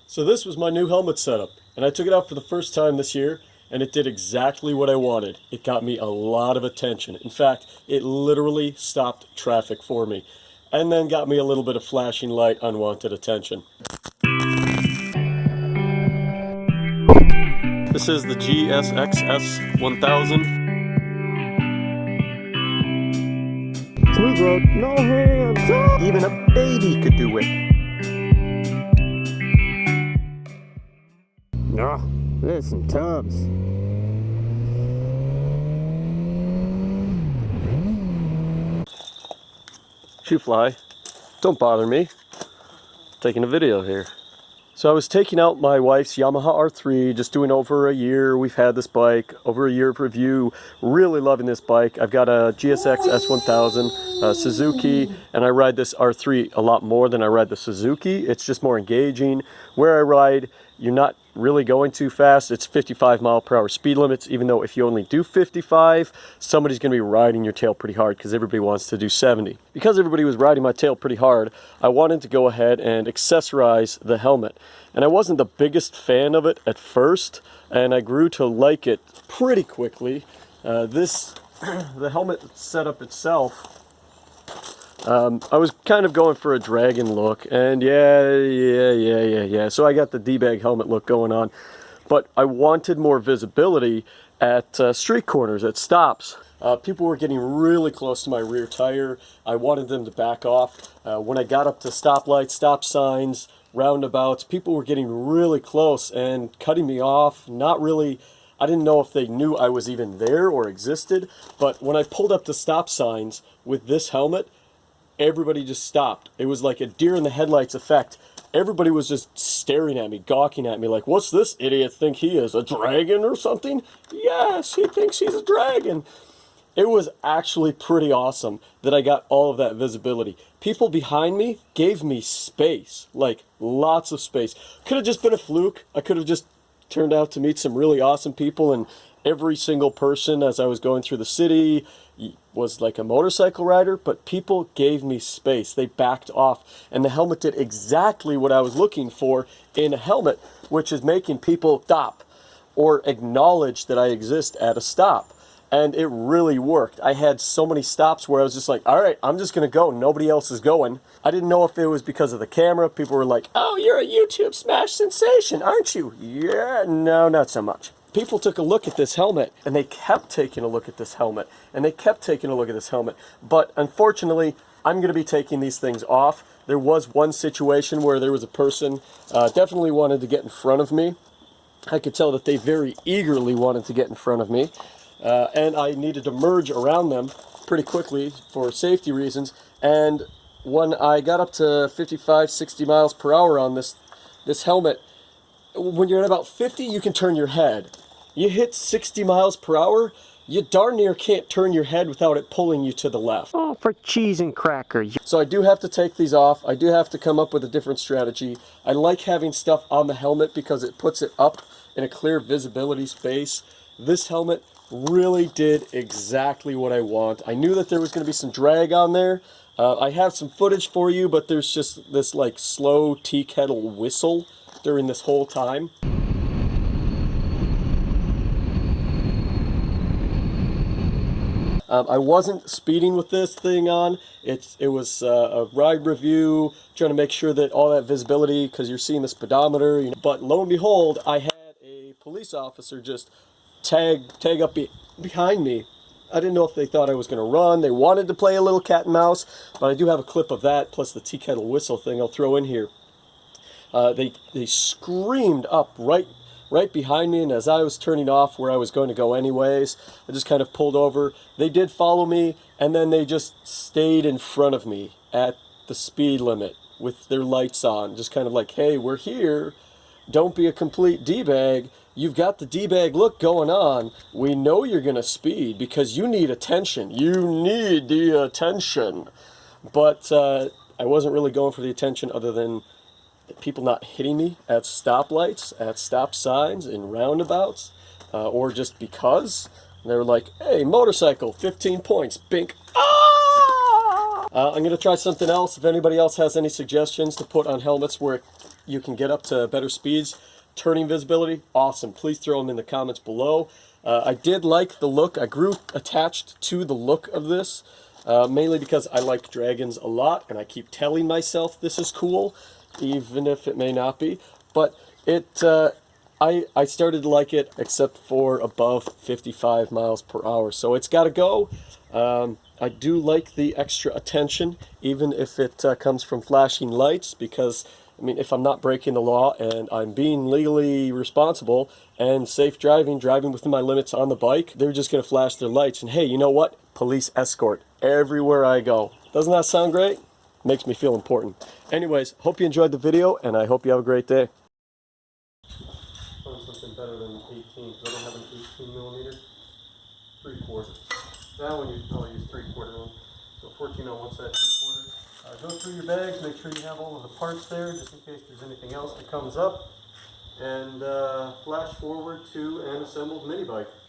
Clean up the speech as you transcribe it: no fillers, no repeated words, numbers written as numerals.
So this was my new helmet setup, and I took it out for the first time this year, and it did exactly what I wanted. It got me a lot of attention. In fact, it literally stopped traffic for me, and then got me a little bit of flashing light unwanted attention. This is the GSX-S 1000. Smooth road, no hands. Even a baby could do it. Oh, there's some tubs. Shoe fly, don't bother me. Taking a video here. So I was taking out my wife's Yamaha R3, just doing over a year. We've had this bike, over a year of review. Really loving this bike. I've got a GSX S1000 Suzuki, and I ride this R3 a lot more than I ride the Suzuki. It's just more engaging. Where I ride, you're not really going too fast. It's 55 mile/hour speed limits, even though if you only do 55, somebody's going to be riding your tail pretty hard because everybody wants to do 70. Because everybody was riding my tail pretty hard, I wanted to go ahead and accessorize the helmet. And I wasn't the biggest fan of it at first, and I grew to like it pretty quickly. The helmet setup itself, I was kind of going for a dragon look, and yeah. So I got the D-bag helmet look going on, but I wanted more visibility at street corners, at stops. People were getting really close to my rear tire. I wanted them to back off. When I got up to stoplights, stop signs, roundabouts, people were getting really close and cutting me off. Not really, I didn't know if they knew I was even there or existed, but when I pulled up to stop signs with this helmet, everybody just stopped. It was like a deer in the headlights effect. Everybody was just staring at me, gawking at me like, what's this idiot think he is, a dragon or something? Yes, he thinks he's a dragon. It was actually pretty awesome that I got all of that visibility. People behind me gave me space, like lots of space. Could have just been a fluke. I could have just turned out to meet some really awesome people, and every single person as I was going through the city was like a motorcycle rider, but people gave me space. They backed off, and the helmet did exactly what I was looking for in a helmet, which is making people stop or acknowledge that I exist at a stop. And it really worked. I had so many stops where I was just like, all right, I'm just going to go. Nobody else is going. I didn't know if it was because of the camera. People were like, oh, you're a YouTube smash sensation, aren't you? Yeah, no, not so much. People took a look at this helmet, and they kept taking a look at this helmet, and they kept taking a look at this helmet. But unfortunately, I'm going to be taking these things off. There was one situation where there was a person definitely wanted to get in front of me. I could tell that they very eagerly wanted to get in front of me. And I needed to merge around them pretty quickly for safety reasons. And when I got up to 55, 60 miles per hour on this helmet, when you're at about 50, you can turn your head. You hit 60 miles per hour, you darn near can't turn your head without it pulling you to the left. Oh, for cheese and cracker. So I do have to take these off. I do have to come up with a different strategy. I like having stuff on the helmet because it puts it up in a clear visibility space. This helmet really did exactly what I want. I knew that there was going to be some drag on there. I have some footage for you, but there's just this like slow tea kettle whistle during this whole time. I wasn't speeding with this thing on. It was a ride review, trying to make sure that all that visibility, because you're seeing the speedometer, you know. But lo and behold, I had a police officer just tag up behind me. I didn't know if they thought I was going to run. They wanted to play a little cat and mouse, but I do have a clip of that, plus the tea kettle whistle thing I'll throw in here. They screamed up right behind me, and as I was turning off where I was going to go anyways, I just kind of pulled over. They did follow me, and then they just stayed in front of me at the speed limit with their lights on, just kind of like, hey, we're here. Don't be a complete D-bag. You've got the D-bag look going on. We know you're going to speed because you need attention. You need the attention. But I wasn't really going for the attention other than people not hitting me at stoplights, at stop signs, in roundabouts, or just because. They were like, hey, motorcycle, 15 points, bink. Ah! I'm going to try something else. If anybody else has any suggestions to put on helmets where you can get up to better speeds. Turning visibility, awesome. Please throw them in the comments below. I did like the look. I grew attached to the look of this, mainly because I like dragons a lot, and I keep telling myself this is cool, even if it may not be. But I started to like it, except for above 55 miles per hour. So it's got to go. I do like the extra attention, even if it comes from flashing lights, because I mean, if I'm not breaking the law and I'm being legally responsible and safe driving within my limits on the bike, they're just going to flash their lights. And hey, you know what? Police escort everywhere I go. Doesn't that sound great? Makes me feel important. Anyways, hope you enjoyed the video, and I hope you have a great day. Find something better than 18, because I don't have an 18 millimeter. 3/4. That one I'll use 3/4 one. So 14 on one side, 3/4. Go through your bags, make sure you have all of the parts there, just in case there's anything else that comes up. And flash forward to an assembled mini bike.